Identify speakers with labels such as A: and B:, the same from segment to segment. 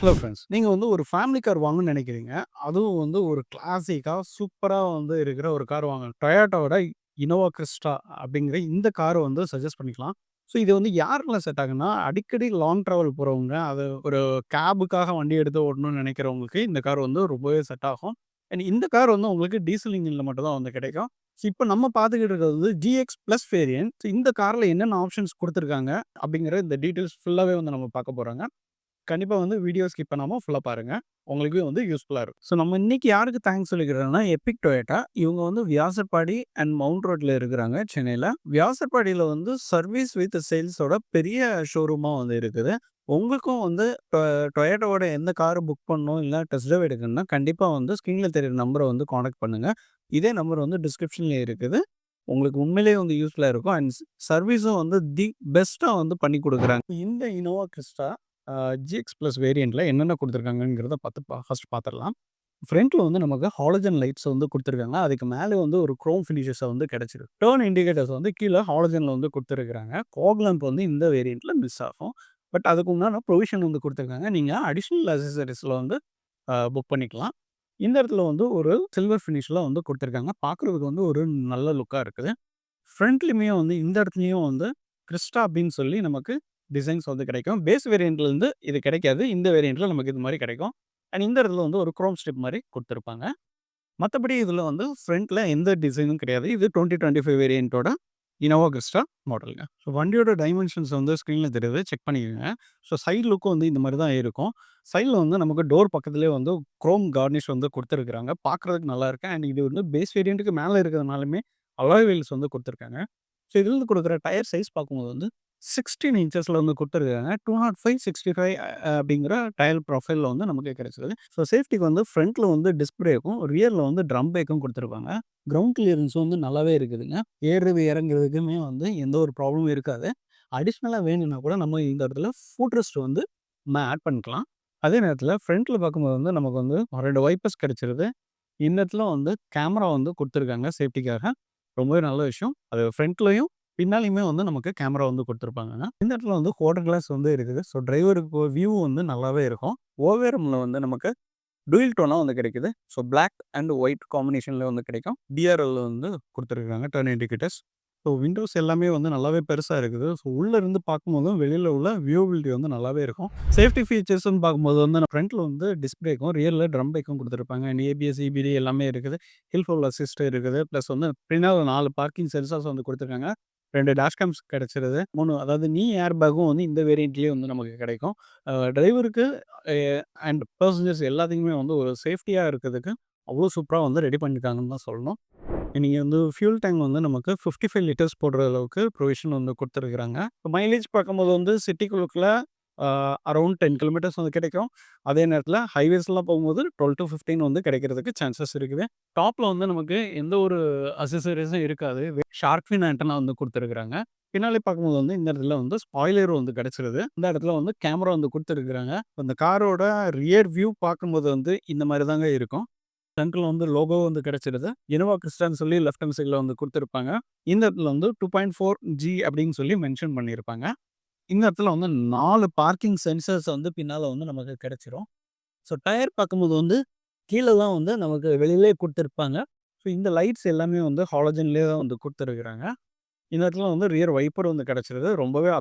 A: Hello friends. நீங்க வந்து ஒரு ஃபேமிலி கார் வாங்கணும்னு நெனைக்கிறீங்க. அதுவும் வந்து ஒரு கிளாசிக்கா, சூப்பரா வந்து இருக்கிற ஒரு கார் வாங்கணும். டொயோட்டாவோட இனோவா கிறிஸ்டா அப்படிங்கிற இந்த கார வந்து சஜெஸ்ட் பண்ணிக்கலாம். ஸோ இது வந்து யாருக்கெல்லாம் செட் ஆகும்னா, அடிக்கடி லாங் டிராவல் போறவங்க, அது ஒரு கேபுக்காக வண்டி எடுத்து ஓட்டணும்னு நெனைக்கிறவங்களுக்கு இந்த கார் வந்து ரொம்பவே செட் ஆகும். அண்ட் இந்த கார் வந்து உங்களுக்கு டீசல் இன்ஜின்ல மட்டும் தான் வந்து கிடைக்கும். ஸோ இப்ப நம்ம பார்த்துக்கிட்டு இருக்கிறது வந்து GX பிளஸ் வேரியன்ட். ஸோ இந்த கார்ல என்னென்ன ஆப்ஷன்ஸ் குடுத்துருக்காங்க அப்படிங்கிற இந்த டீட்டெயில்ஸ் ஃபுல்லாவே வந்து நம்ம பார்க்க போறோங்க. கண்டிப்பா வந்து வீடியோ ஸ்கிப் பண்ணாம ஃபுல்லா பாருங்க. உங்களுக்கும் வந்து யூஸ்ஃபுல்லா இருக்கும். ஸோ நம்ம இன்னைக்கு யாருக்கு தேங்க்ஸ் சொல்லிக்கிறோம்னா, எபிக் டொயோட்டா. இவங்க வந்து வியாசர்பாடி அண்ட் மவுண்ட் ரோட்ல இருக்கிறாங்க சென்னையில. வியாசர்பாடியில வந்து சர்வீஸ் வித் சேல்ஸோட பெரிய ஷோரூமா வந்து இருக்குது. உங்களுக்கும் வந்து டொயோட்டாவோட எந்த கார் புக் பண்ணணும், இல்ல டெஸ்ட் டிரைவ் எடுக்கணும்னா, கண்டிப்பா வந்து ஸ்க்ரீன்ல தெரியிற நம்பர வந்து கான்டாக்ட் பண்ணுங்க. இதே நம்பர் வந்து டிஸ்கிரிப்ஷன்ல இருக்குது. உங்களுக்கு உண்மையிலேயே வந்து யூஸ்ஃபுல்லா இருக்கும். அண்ட் சர்வீஸும் வந்து தி பெஸ்ட்டா வந்து பண்ணி குடுக்குறாங்க. இந்த இனோவா கிறிஸ்டா ஜிஎக்ஸ் பிளஸ் வேரியண்ட்ல என்னென்ன குடுத்துருக்காங்கங்கிறத ஃபர்ஸ்ட் பார்த்துரலாம். ஃப்ரண்ட்ல வந்து நமக்கு ஹாலஜன் லைட்ஸ் வந்து குடுத்துருக்காங்க. அதுக்கு மேல வந்து ஒரு குரோம் ஃபினிஷஸ் வந்து கிடைச்சிருக்கு. டர்ன் இண்டிகேட்டர்ஸ் வந்து கீழ ஹாலஜன்ல வந்து குடுத்துருக்காங்க. ஃபாக் லேம்ப் வந்து இந்த வேரியண்ட்ல மிஸ் ஆகும். பட் அதுக்கு உண்டான ப்ரொவிஷன் வந்து குடுத்துருக்காங்க. நீங்க அடிஷனல் அக்சஸரீஸ்ல வந்து புக் பண்ணிக்கலாம். இந்த இடத்துல வந்து ஒரு சில்வர் ஃபினிஷ்ல வந்து குடுத்துருக்காங்க. பார்க்குறதுக்கு வந்து ஒரு நல்ல லுக்கா இருக்குது. ஃப்ரண்ட்லயுமே வந்து இந்த இடத்துலயும் வந்து கிறிஸ்டா அப்படின்னு சொல்லி நமக்கு டிசைன்ஸ் வந்து கிடைக்கும். பேஸ் வேரியண்ட்லேருந்து இது கிடைக்காது. இந்த வேரியண்ட்ல நமக்கு இது மாரி கிடைக்கும். அண்ட் இந்த இடத்துல வந்து ஒரு குரோம் ஸ்ட்ரிப் மாரி குடுத்துருப்பாங்க. மத்தபடி இதுல வந்து ஃப்ரண்ட்ல எந்த டிசைனும் கிடையாது. இது 2025 வேரியண்ட்டோட இனோவா கிறிஸ்டா மாடல்ங்க. ஸோ வண்டியோட டைமென்ஷன்ஸ் வந்து ஸ்க்ரீன்ல தெரியுது. செக் பண்ணிக்கோங்க. ஸோ சைட் லுக்கும் வந்து இந்த மாரி தான் இருக்கும். சைட்ல வந்து நமக்கு டோர் பக்கத்திலேயே வந்து குரோம் கார்னிஷ் வந்து குடுத்துருக்காங்க. பார்க்குறதுக்கு நல்லா இருக்கு. அண்ட் இது வந்து பேஸ் வேரியண்ட்டுக்கு மேல இருக்கிறதுனாலுமே அலாய் வீல்ஸ் வந்து குடுத்துருக்காங்க. ஸோ இதுலருந்து குடுக்குற டயர் சைஸ் பார்க்கும்போது வந்து 16 இன்ச்சஸ்ல வந்து குடுத்துருக்காங்க. 205, 65 அப்படிங்கிற டயர் ப்ரொஃபைல்ல வந்து நமக்கு கிடைச்சது. ஸோ சேஃப்டிக்கு வந்து ஃப்ரண்ட்ல வந்து டிஸ்க் பிரேக்கும், ரியர்ல வந்து ட்ரம் பிரேக்கும் குடுத்துருப்பாங்க. கிரவுண்ட் கிளியரன்ஸ் வந்து நல்லாவே இருக்குதுங்க. ஏறுறது, இறங்குறதுக்குமே வந்து எந்த ஒரு ப்ராப்ளமும் இருக்காது. அடிஷனலா வேணும்னா கூட நம்ம இந்த இடத்துல ஃபுட் ரெஸ்ட் வந்து நம்ம ஆட் பண்ணிக்கலாம். அதே நேரத்தில ஃப்ரண்ட்ல பார்க்கும்போது வந்து நமக்கு வந்து 2 வைப்பர்ஸ் கிடைச்சிருது. இந்த இடத்துல வந்து கேமரா வந்து குடுத்துருக்காங்க சேஃப்டிக்காக. ரொம்பவே நல்ல விஷயம். அது ஃப்ரண்ட்லயும், பின்னாலயுமே வந்து நமக்கு கேமரா வந்து குடுத்துருப்பாங்கங்க. இந்த இடத்துல வந்து குவார்டர் கிளாஸ் வந்து இருக்குது. ஸோ டிரைவருக்கு வியூ வந்து நல்லாவே இருக்கும். ஓவேரம்ல வந்து நமக்கு டூயல் டோனா வந்து கிடைக்குது. ஸோ பிளாக் அண்ட் ஒயிட் காம்பினேஷன்ல வந்து கிடைக்கும். டிஆர்எல் வந்து குடுத்துருக்காங்க. Turn indicators. ஸோ விண்டோஸ் எல்லாமே வந்து நல்லாவே பெருசா இருக்குது. ஸோ உள்ள இருந்து பார்க்கும்போதும், வெளியில உள்ள வியூபிலிட்டி வந்து நல்லாவே இருக்கும். சேஃப்டி ஃபீச்சர்ஸ்ன்னு பார்க்கும்போது வந்து ஃப்ரண்ட்ல வந்து டிஸ்க் பிரேக்கும், ரியர்ல ட்ரம் பிரேக்கும் குடுத்துருப்பாங்க. அண்ட் ஏபிஎஸ், இபிடி எல்லாமே இருக்குது. ஹில் ஹோல்ட் அசிஸ்ட் இருக்குது. பிளஸ் வந்து பின்னால 4 பார்க்கிங் சென்சார்ஸ் வந்து குடுத்துருக்காங்க. 2 டேஷ் கேம்ஸ் கிடைச்சிருது. 3 அதாவது நீ ஏர் பேக்கும் வந்து இந்த வேரியண்ட்லயே வந்து நமக்கு கிடைக்கும். டிரைவருக்கு எ அண்ட் பேசஞ்சர்ஸ் எல்லாத்துக்குமே வந்து ஒரு சேஃப்டியா இருக்கிறதுக்கு அவ்வளோ சூப்பரா வந்து ரெடி பண்ணியிருக்காங்கன்னு தான் சொல்லணும். நீங்க வந்து ஃபியூல் டேங்க் வந்து நமக்கு 55 லிட்டர்ஸ் போடுற அளவுக்கு ப்ரொவிஷன் வந்து குடுத்துருக்காங்க. மைலேஜ் பார்க்கும்போது வந்து சிட்டிக்குள்ளுக்குள்ள அரவுண்ட் 10 கிலோமீட்டர்ஸ் வந்து கிடைக்கும். அதே நேரத்தில ஹைவேஸ்லாம் போகும்போது 12-15 வந்து கிடைக்கிறதுக்கு சான்சஸ் இருக்குது. டாப்ல வந்து நமக்கு எந்த ஒரு அக்சஸரீஸும் இருக்காது. ஷார்க் ஃபின் ஆண்டனா வந்து குடுத்துருக்காங்க. பின்னாடி பார்க்கும்போது வந்து இந்த இடத்துல வந்து ஸ்பாய்லர் வந்து கிடைச்சிருது. இந்த இடத்துல வந்து கேமரா வந்து குடுத்துருக்காங்க. இந்த காரோட ரியர் வியூ பார்க்கும்போது வந்து இந்த மாரி தாங்க இருக்கும். ஃப்ரண்ட்ல வந்து லோகோ வந்து கிடைச்சிருது. இனோவா கிறிஸ்டான்னு சொல்லி லெஃப்ட் ஹேண்ட் சைட்ல வந்து குடுத்துருப்பாங்க. இந்த இடத்துல வந்து 2.4 ஜி அப்படின்னு சொல்லி மென்ஷன் பண்ணியிருப்பாங்க. இந்த இடத்துல வந்து 4 பார்க்கிங் சென்சார்ஸ் வந்து பின்னால வந்து நமக்கு கிடைச்சிரும். ஸோ டயர் பார்க்கும்போது வந்து கீழ தான் வந்து நமக்கு வெளியிலேயே குடுத்துருப்பாங்க. ஸோ இந்த லைட்ஸ் எல்லாமே வந்து ஹாலஜன்லேயே தான் வந்து குடுத்துருக்காங்க. இந்த இடத்துல வந்து ரியர் வைப்பர் வந்து கிடைச்சிருது. ரொம்பவே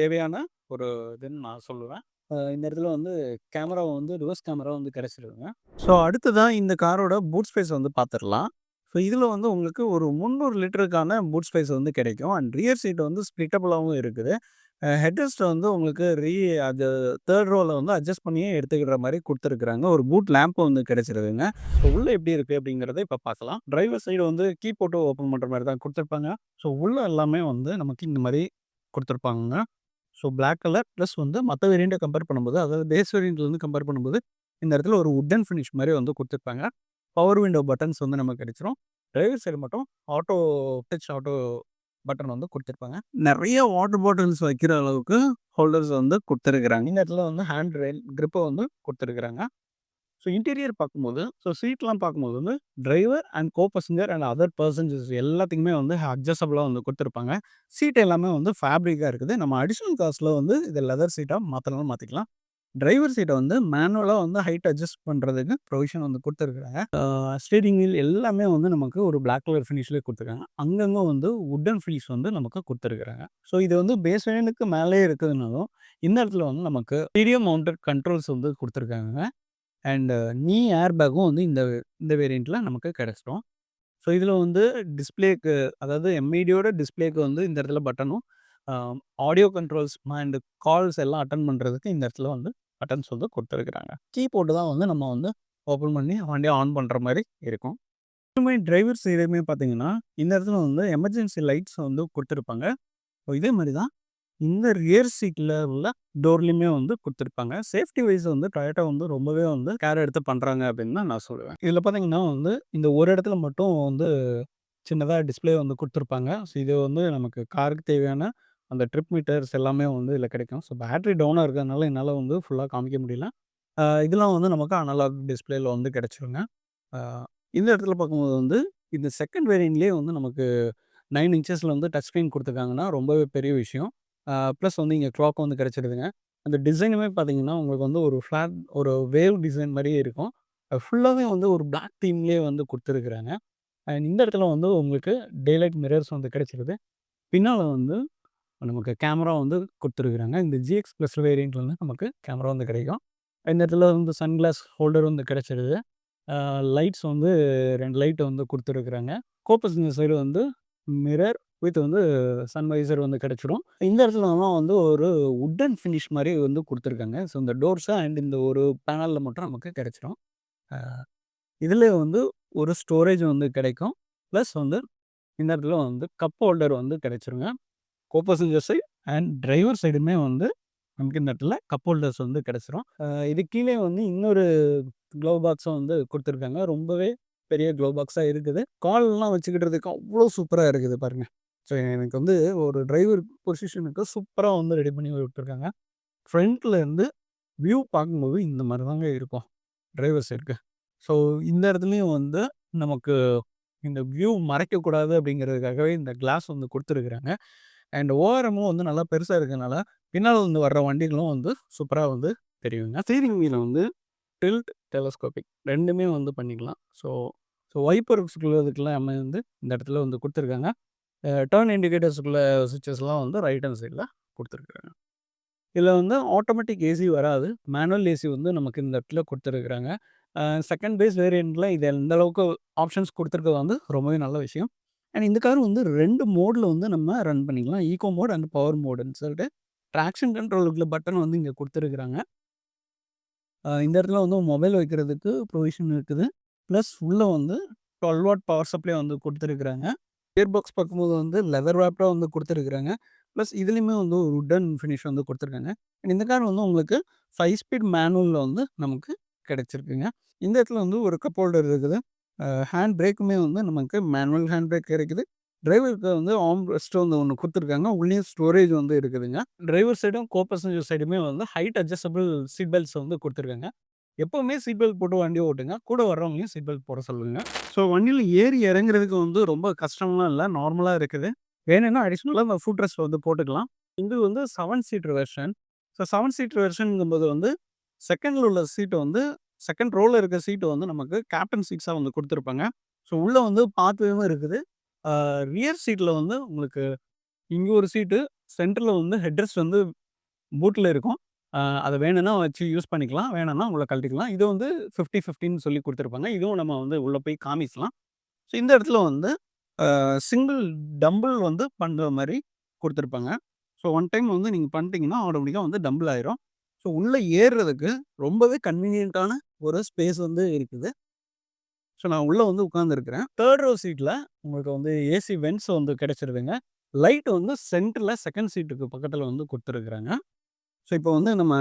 A: தேவையான ஒரு இதுன்னு நான் சொல்லுவேன். இந்த இடத்துல வந்து கேமரா வந்து ரிவர்ஸ் கேமரா வந்து கிடைச்சிருதுங்க. ஸோ அடுத்ததா இந்த காரோட பூட் ஸ்பேஸ் வந்து பார்த்துரலாம். ஸோ இதில வந்து உங்களுக்கு ஒரு 300 லிட்டருக்கான பூட் ஸ்பேஸ் வந்து கிடைக்கும். அண்ட் ரியர் சீட் வந்து ஸ்ப்ளிட்டபிளாவும் இருக்குது. ஹெட் ரெஸ்ட் வந்து உங்களுக்கு அது 3 ரோல வந்து அட்ஜஸ்ட் பண்ணியே எடுத்துக்கிற மாரி குடுத்துருக்காங்க. ஒரு பூட் லேம்ப் வந்து கிடைச்சிருதுங்க. ஸோ உள்ள எப்படி இருக்கு அப்படிங்கிறத இப்ப பார்க்கலாம். டிரைவர் சைடு வந்து கீ போட்டு ஓப்பன் பண்ற மாரி தான் குடுத்துருப்பாங்க. ஸோ உள்ள எல்லாமே வந்து நமக்கு இந்த மாரி குடுத்துருப்பாங்கங்க. ஸோ பிளாக் கலர் பிளஸ் வந்து மத்த வேரியண்ட்ட கம்பேர் பண்ணும்போது, அதாவது பேஸ் வேரியண்ட்லருந்து கம்பேர் பண்ணும்போது, இந்த இடத்துல ஒரு வுட்டன் ஃபினிஷ் மாரி வந்து குடுத்துருப்பாங்க. பவர் விண்டோ பட்டன்ஸ் வந்து நமக்கு கிடைச்சிரும். டிரைவர் சைடு மட்டும் ஆட்டோ டச் ஆட்டோ பட்டன் வந்து குடுத்துருப்பாங்க. நெறைய வாட்டர் பாட்டில்ஸ் வைக்கிற அளவுக்கு ஹோல்டர்ஸ் வந்து குடுத்துருக்காங்க. இந்த இடத்துல வந்து ஹேண்ட் ரெயில் கிரிப்ப வந்து குடுத்துருக்காங்க. ஸோ இன்டீரியர் பார்க்கும்போது, ஸோ சீட்லாம் பார்க்கும்போது வந்து driver and co passenger and other passengers எல்லாத்துக்குமே வந்து அட்ஜஸ்டபிளா வந்து குடுத்துருப்பாங்க. சீட் எல்லாமே வந்து ஃபேப்ரிக்கா இருக்குது. நம்ம அடிஷனல் காஸ்ட்ல வந்து இத லெதர் சீட்டா மாத்தனாலும் மாத்திக்கலாம். டிரைவர் சீட்ட வந்து மேனுவலா வந்து ஹைட் அட்ஜஸ்ட் பண்றதுக்கு ப்ரொவிஷன் வந்து குடுத்துருக்காங்க. ஸ்டீரிங் வீல் எல்லாமே வந்து நமக்கு ஒரு பிளாக் கலர் ஃபினிஷ்லயே குடுத்துருக்காங்க. அங்கங்க வந்து வுட்டன் ஃபினிஷ் வந்து நமக்கு குடுத்துருக்காங்க. ஸோ இது வந்து பேஸ் வேரியண்ட்க்கு மேலயே இருக்கிறதுனாலும், இந்த இடத்துல வந்து நமக்கு ஸ்டீரியோ மவுண்டட் கண்ட்ரோல்ஸ் வந்து குடுத்துருக்காங்க. அண்ட் நீ ஏர் பேக்கும் வந்து இந்த இந்த வேரியண்ட்ல நமக்கு கிடைச்சிரும். ஸோ இதில வந்து டிஸ்ப்ளேக்கு அதாவது எம்ஐடியோட டிஸ்ப்ளேக்கு வந்து இந்த இடத்துல பட்டனும், uh audio controls and calls எல்லாம் அட்டெண்ட் பண்றதுக்கு இந்த இடத்துல வந்து பட்டன்ஸ் வந்து குடுத்துருக்காங்க. கீபோர்டு தான் வந்து நம்ம வந்து ஓப்பன் பண்ணி வண்டிய ஆன் பண்ற மாரி இருக்கும். இதுவுமே டிரைவர் சைடுமே பார்த்தீங்கன்னா, இந்த இடத்துல வந்து எமர்ஜென்சி லைட்ஸ் வந்து குடுத்துருப்பாங்க. இதே மாரி தான் இந்த ரியர் சீட்ல உள்ள டோர்லயுமே வந்து குடுத்துருப்பாங்க. சேஃப்டி வைஸ் வந்து டொயோட்டா வந்து ரொம்பவே வந்து கேர் எடுத்து பண்றாங்க அப்படின்னு தான் நான் சொல்லுவேன். இதில பார்த்தீங்கன்னா வந்து இந்த ஒரு இடத்துல மட்டும் வந்து சின்னதா டிஸ்ப்ளே வந்து குடுத்துருப்பாங்க. ஸோ இது வந்து நமக்கு காருக்கு தேவையான அந்த ட்ரிப் மீட்டர்ஸ் எல்லாமே வந்து இதில கிடைக்கும். ஸோ பேட்டரி டவுனா இருக்கிறதுனால என்னால வந்து ஃபுல்லா காமிக்க முடியல. இதெல்லாம் வந்து நமக்கு அனலாக் டிஸ்ப்ளேல வந்து கிடைச்சுருங்க. அ இந்த இடத்துல பார்க்கும்போது வந்து இந்த செகண்ட் வேரியண்ட்லயே வந்து நமக்கு 9 இன்ச்சஸ்ல வந்து டச் ஸ்க்ரீன் குடுத்துருக்காங்கன்னா, ரொம்பவே பெரிய விஷயம். ப்ளஸ் வந்து இங்க கிளாக் வந்து கிடைச்சிருதுங்க. அந்த டிசைனுமே பார்த்தீங்கன்னா, உங்களுக்கு வந்து ஒரு ஃப்ளாட் ஒரு வேவ் டிசைன் மாரியே இருக்கும். ஃபுல்லாவே வந்து ஒரு பிளாக் தீம்லயே வந்து குடுத்துருக்காங்க. அண்ட் இந்த இடத்துல வந்து உங்களுக்கு டேலைட் மிரர்ஸ் வந்து கிடைச்சிருது. பின்னால வந்து நமக்கு கேமரா வந்து குடுத்துருக்காங்க. இந்த GX ப்ளஸ் வேரியண்ட்ல வந்து நமக்கு கேமரா வந்து கிடைக்கும். இந்த இடத்துல வந்து சன்கிளாஸ் ஹோல்டர் வந்து கிடைச்சிருது. லைட்ஸ் வந்து 2 லைட் வந்து குடுத்துருக்காங்க. கோ பேசஞ்சர் சைடு வந்து மிரர் வித் வந்து சன் வைசர் வந்து கிடைச்சிரும். இந்த இடத்துலலாம் வந்து ஒரு வுட்டன் ஃபினிஷ் மாரி வந்து குடுத்துருக்காங்க. ஸோ இந்த டோர்ஸ் அண்ட் இந்த ஒரு பேனல்ல மட்டும் நமக்கு கிடைச்சிரும். அ இதில வந்து ஒரு ஸ்டோரேஜ் வந்து கிடைக்கும். ப்ளஸ் வந்து இந்த இடத்துல வந்து கப் ஹோல்டர் வந்து கிடைச்சிருங்க. Co passenger side and driver சைடுமே வந்து நமக்கு இந்த இடத்துல கப் ஹோல்டர்ஸ் வந்து கிடைச்சிரும். இது கீழயே வந்து இன்னொரு க்ளோவ் பாக்ஸும் வந்து குடுத்துருக்காங்க. ரொம்பவே பெரிய க்ளோவ் பாக்ஸா இருக்குது. கால்லாம் வச்சுக்கிட்டதுக்கு அவ்ளோ சூப்பரா இருக்குது பாருங்க. ஸோ எனக்கு வந்து ஒரு டிரைவர் பொசிஷனுக்கு சூப்பரா வந்து ரெடி பண்ணி விட்டுருக்காங்க. ஃப்ரண்ட்ல இருந்து வியூ பார்க்கும்போது இந்த மாரி தாங்க இருக்கும். டிரைவர் சைடுக்கு. ஸோ இந்த இடத்துலயும் வந்து நமக்கு இந்த வியூ மறைக்கக்கூடாது அப்படிங்கிறதுக்காகவே இந்த கிளாஸ் வந்து குடுத்துருக்காங்க. அண்ட் ஓஆர்எம்மும் வந்து நல்லா பெருசா இருக்கனால, பின்னால இருந்து வர்ற வண்டிகளும் வந்து சூப்பரா வந்து தெரியுங்க. ஸ்டீரிங் வீல் வந்து டில்ட், டெலஸ்கோபிக் 2மே வந்து பண்ணிக்கலாம். ஸோ ஸோ வைப்பர்ஸ்க்குள்ளதுக்கெல்லாம் வந்து இந்த இடத்துல வந்து குடுத்துருக்காங்க. டர்ன் இண்டிகேட்டர்ஸ்க்குள்ள ஸ்விட்சஸ்லாம் வந்து ரைட் ஹேண்ட் சைட்ல குடுத்துருக்காங்க. இதில வந்து ஆட்டோமேட்டிக் ஏசி வராது. மேனுவல் ஏசி வந்து நமக்கு இந்த இடத்துல குடுத்துருக்காங்க. செகண்ட் பேஸ் வேரியண்ட்ல இது எந்த அளவுக்கு ஆப்ஷன்ஸ் குடுத்துருக்கிறது வந்து ரொம்பவே நல்ல விஷயம். அண்ட் இந்த கார் வந்து 2 மோட்ல வந்து நம்ம ரன் பண்ணிக்கலாம். ஈகோ மோட் அண்ட் பவர் மோடுன்னு சொல்லிட்டு ட்ராக்ஷன் கண்ட்ரோலுக்குள்ள பட்டன் வந்து இங்க குடுத்துருக்காங்க. இந்த இடத்துல வந்து மொபைல் வைக்கிறதுக்கு ப்ரொவிஷன் இருக்குது. ப்ளஸ் உள்ள வந்து 12 வாட் பவர் சப்ளை வந்து குடுத்துருக்காங்க. கியர் பாக்ஸ் பார்க்கும்போது வந்து லெதர் ராப்டா வந்து குடுத்துருக்காங்க. ப்ளஸ் இதுலயுமே வந்து ஒரு வுட்டன் ஃபினிஷ் வந்து குடுத்துருக்காங்க. அண்ட் இந்த கார் வந்து உங்களுக்கு 5 ஸ்பீட் மேனுவல்ல வந்து நமக்கு கிடைச்சிருக்குங்க. இந்த இடத்துல வந்து ஒரு கப் ஹோல்டர் இருக்குது. ஹேண்ட் பிரேக்குமே வந்து நமக்கு மேனுவல் ஹேண்ட் பிரேக் கிடைக்குது. டிரைவருக்கு வந்து ஆர்ம் ரெஸ்ட் வந்து ஒண்ணு குடுத்துருக்காங்க. உள்ளேயும் ஸ்டோரேஜ் வந்து இருக்குதுங்க. டிரைவர் சைடும், கோ பேசஞ்சர் சைடுமே வந்து ஹைட் அட்ஜஸ்டபிள் சீட் பெல்ட்ஸ் வந்து குடுத்துருக்காங்க. எப்பவுமே சீட் பெல்ட் போட்டு வண்டி ஓட்டுங்க. கூட வர்றவங்களையும் சீட் பெல்ட் போட சொல்லுங்க. ஸோ வண்டியில ஏறி இறங்குறதுக்கு வந்து ரொம்ப கஷ்டம்லாம் இல்ல. நார்மலா இருக்குது. வேணும்னா அடிஷனலா நம்ம ஃபுட் ரெஸ்ட் வந்து போட்டுக்கலாம். இது வந்து 7 சீட்டர் வெர்ஷன். ஸோ 7 சீட்டர் வெர்ஷன்ங்கும்போது வந்து செகண்ட்ல உள்ள சீட் வந்து செகண்ட் ரோல இருக்க சீட் வந்து நமக்கு கேப்டன் சீட்ஸா வந்து குடுத்துருப்பாங்க. ஸோ உள்ள வந்து பாத்வேவும் இருக்குது. ரியர் சீட்ல வந்து உங்களுக்கு இங்க ஒரு சீட்டு, சென்டர்ல வந்து ஹெட்ரெஸ்ட் வந்து பூட்ல இருக்கும். அத வேணும்னா வச்சு யூஸ் பண்ணிக்கலாம். வேணாம்னா உள்ள கழட்டிக்கலாம். இது வந்து 50, 50ன்னு சொல்லி குடுத்துருப்பாங்க. இதுவும் நம்ம வந்து உள்ள போய் காமிக்கலாம். ஸோ இந்த இடத்துல வந்து சிங்கிள் டம்பிள் வந்து பண்ற மாரி குடுத்துருப்பாங்க. ஸோ ஒன் டைம் வந்து நீங்க பண்ணிட்டீங்கன்னா, ஆட்டோமேட்டிக்கா வந்து டம்பிள் ஆயிரும். ஸோ உள்ள ஏறுறதுக்கு ரொம்பவே கன்வீனியன்ட்டான ஒரு ஸ்பேஸ் வந்து இருக்குது. ஸோ நான் உள்ள வந்து உட்கார்ந்துருக்கிறேன். 3 ரோ சீட்ல உங்களுக்கு வந்து ஏசி வென்ட்ஸ் வந்து கிடைச்சிருதுங்க. லைட் வந்து சென்டர்ல 2ண்ட் சீட்டுக்கு பக்கத்துல வந்து குடுத்துருக்காங்க. ஸோ இப்போ வந்து நம்ம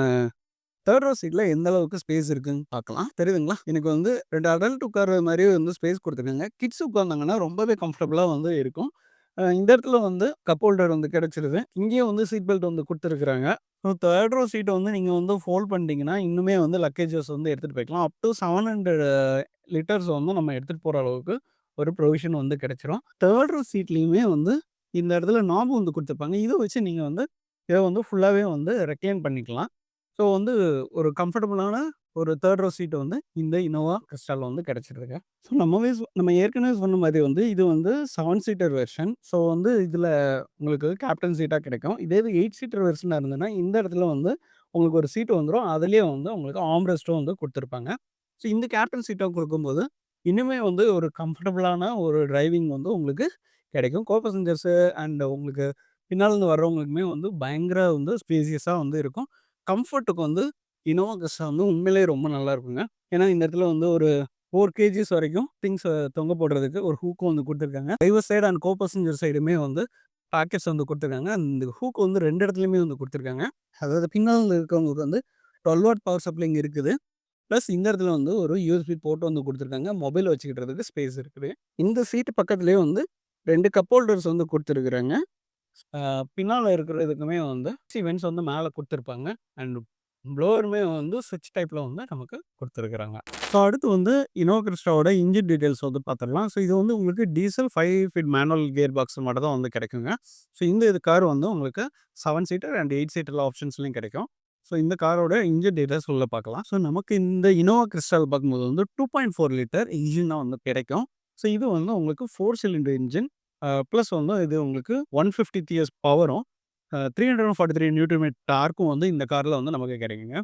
A: 3 ரோ சீட்ல எந்த அளவுக்கு ஸ்பேஸ் இருக்குன்னு பார்க்கலாம். தெரியுதுங்களா? எனக்கு வந்து 2 அடல்ட் உட்கார்ற மாரி வந்து ஸ்பேஸ் குடுத்துருக்காங்க. கிட்ஸ் உட்கார்ந்தாங்கன்னா ரொம்பவே கம்ஃபர்டபுளா வந்து இருக்கும். இந்த இடத்துல வந்து கப் ஹோல்டர் வந்து கிடைச்சிருது. இங்கேயும் வந்து சீட் பெல்ட் வந்து குடுத்துருக்காங்க. ஸோ 3 ரோ சீட்ட வந்து நீங்க வந்து ஃபோல்ட் பண்ணிட்டீங்கன்னா, இன்னுமே வந்து லக்கேஜஸ் வந்து எடுத்துட்டு போய்க்கலாம். அப் டூ 700 லிட்டர்ஸ் வந்து நம்ம எடுத்துட்டு போற அளவுக்கு ஒரு ப்ரொவிஷன் வந்து கிடைச்சிரும். 3 ரோ சீட்லயுமே வந்து இந்த இடத்துல நாப் வந்து குடுத்துருப்பாங்க. இத வச்சு நீங்க வந்து இத வந்து ஃபுல்லாவே வந்து ரெக்ளைன் பண்ணிக்கலாம். ஸோ வந்து ஒரு கம்ஃபர்டபுளான ஒரு 3 ரோ சீட் வந்து இந்த இனோவா கிறிஸ்டால வந்து கிடைச்சிருக்கு. ஸோ நம்ம ஏற்கனவே சொன்ன மாரி வந்து இது வந்து 7 சீட்டர் வெர்ஷன். ஸோ வந்து இதில உங்களுக்கு கேப்டன் சீட்டா கிடைக்கும். இதே இது 8 சீட்டர் வெர்ஷனா இருந்ததுன்னா, இந்த இடத்துல வந்து உங்களுக்கு ஒரு சீட் வந்துரும். அதிலேயே வந்து உங்களுக்கு ஆர்ம் ரெஸ்ட்டும் வந்து குடுத்துருப்பாங்க. ஸோ இந்த கேப்டன் சீட்டா குடுக்கும்போது, இன்னுமே வந்து ஒரு கம்ஃபர்டபுளான ஒரு டிரைவிங் வந்து உங்களுக்கு கிடைக்கும். கோ பேசஞ்சர்ஸு அண்ட் உங்களுக்கு பின்னால இருந்து வர்றவங்களுக்குமே வந்து பயங்கர வந்து ஸ்பேசியஸா வந்து இருக்கும். கம்ஃபர்ட்டுக்கு வந்து இனோவா கிறிஸ்டா வந்து உண்மையிலேயே ரொம்ப நல்லா இருக்குங்க. ஏன்னா இந்த இடத்துல வந்து ஒரு 4 கேஜிஸ் வரைக்கும் திங்ஸ் தொங்க போடுறதுக்கு ஒரு ஹூக்கும் வந்து குடுத்துருக்காங்க. Driver side and go passenger சைடுமே வந்து பாக்கெட்ஸ் வந்து குடுத்துருக்காங்க. அந்த ஹூக் வந்து 2 இடத்துலயுமே வந்து குடுத்துருக்காங்க. அதாவது பின்னால இருக்கவங்களுக்கு வந்து 12 வாட் பவர் சப்ளை இங்க இருக்குது. பிளஸ் இந்த இடத்துல வந்து ஒரு யூஎஸ்பி போர்ட் வந்து குடுத்துருக்காங்க. மொபைல் வச்சுக்கிறதுக்கு ஸ்பேஸ் இருக்குது. இந்த சீட் பக்கத்திலேயே வந்து 2 கப் ஹோல்டர்ஸ் வந்து குடுத்துருக்காங்க. அ பின்னால இருக்கிறதுக்குமே வந்து வென்ட்ஸ் வந்து மேல குடுத்துருப்பாங்க. அண்ட் ப்ளோவருமே வந்து ஸ்விட்ச் டைப்ல வந்து நமக்கு குடுத்துருக்காங்க. ஸோ அடுத்து வந்து இனோவா கிறிஸ்டாவோட இன்ஜின் டீட்டெயில்ஸ் வந்து பார்த்துடலாம். ஸோ இது வந்து உங்களுக்கு diesel 5 speed manual gear box மட்டும் தான் வந்து கிடைக்குங்க. ஸோ இந்த கார் வந்து உங்களுக்கு 7 சீட்டர் அண்ட் 8 சீட்டர் ஆப்ஷன்ஸ்லயும் கிடைக்கும். ஸோ இந்த காரோட இன்ஜின் டீட்டெயில்ஸ் உள்ள பார்க்கலாம். ஸோ நமக்கு இந்த இனோவா கிறிஸ்டால் பார்க்கும்போது வந்து 2.4 லிட்டர் இன்ஜின் தான் வந்து கிடைக்கும். ஸோ இது வந்து உங்களுக்கு 4 சிலிண்டர் இன்ஜின். ப்ளஸ் வந்து இது உங்களுக்கு 150 டிஎஸ் பவரும், 343 நியூட்டன் மீட்டர் டார்க்கும் வந்து இந்த கார்ல வந்து நமக்கு கிடைக்குங்க.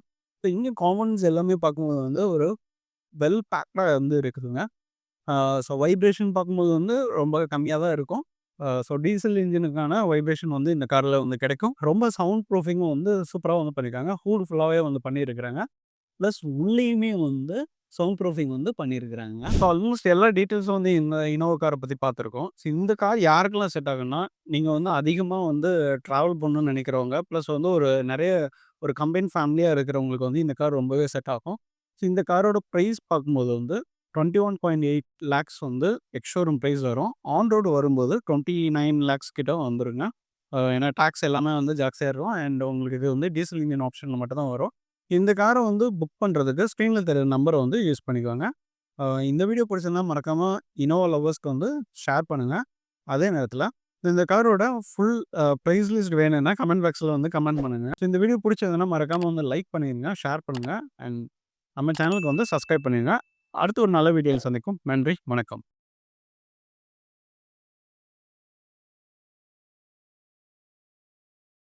A: ஸோ இங்க காம்பனன்ட்ஸ் எல்லாமே பார்க்கும்போது வந்து ஒரு வெல் பேக்டா வந்து இருக்குதுங்க. ஸோ வைப்ரேஷன் பார்க்கும்போது வந்து ரொம்ப கம்மியா தான் இருக்கும். ஸோ டீசல் இன்ஜினுக்கான வைப்ரேஷன் வந்து இந்த கார்ல வந்து கிடைக்கும். ரொம்ப சவுண்ட் ப்ரூஃபிங்கும் வந்து சூப்பரா வந்து பண்ணியிருக்காங்க. ஹூட் ஃபுல்லாவே வந்து பண்ணியிருக்கிறாங்க. ப்ளஸ் உள்ளேயுமே வந்து சவுண்ட் ப்ரூஃபிங் வந்து பண்ணியிருக்கிறாங்க. ஸோ ஆல்மோஸ்ட் எல்லா டீட்டெயில்ஸும் வந்து இந்த இனோவா கார பத்தி பார்த்துருக்கோம். ஸோ இந்த கார் யாருக்கெல்லாம் செட் ஆகும்னா, நீங்க வந்து அதிகமா வந்து டிராவல் பண்ணணும்னு நினைக்கிறவங்க, ப்ளஸ் வந்து நெறைய ஒரு கம்பைன் ஃபேமிலியா இருக்கிறவங்களுக்கு வந்து இந்த கார் ரொம்பவே செட் ஆகும். ஸோ இந்த காரோட பிரைஸ் பார்க்கும்போது வந்து 21.8 லேக்ஸ் வந்து எக்ஸ் ஷோரூம் பிரைஸ் வரும். ஆன் ரோட் வரும்போது 29 லேக்ஸ் கிட்ட வந்துருங்க. ஏன்னா டாக்ஸ் எல்லாமே வந்து ஜாஸ்தியா இருக்கும். அண்ட் உங்களுக்கு இது வந்து டீசல் இன்ஜின் ஆப்ஷன்ல மட்டும் தான் வரும். இந்த கார வந்து புக் பண்றதுக்கு ஸ்க்ரீன்ல தெரியிற நம்பர வந்து யூஸ் பண்ணிக்கோங்க. இந்த வீடியோ பிடிச்சிருந்தா மறக்காம இனோவா லவ்வர்ஸ்க்கு வந்து ஷேர் பண்ணுங்க. அதே நேரத்தில இந்த காரோட ஃபுல் பிரைஸ் லிஸ்ட் வேணும்னா கமெண்ட் பாக்ஸ்ல வந்து கமெண்ட் பண்ணுங்க. ஸோ இந்த வீடியோ பிடிச்சதுன்னா மறக்காம வந்து லைக் பண்ணிருங்க, ஷேர் பண்ணுங்க. அண்ட் நம்ம சேனலுக்கு வந்து சப்ஸ்கிரைப் பண்ணிருங்க. அடுத்து ஒரு நல்ல வீடியோல சந்திக்கும். நன்றி, வணக்கம்.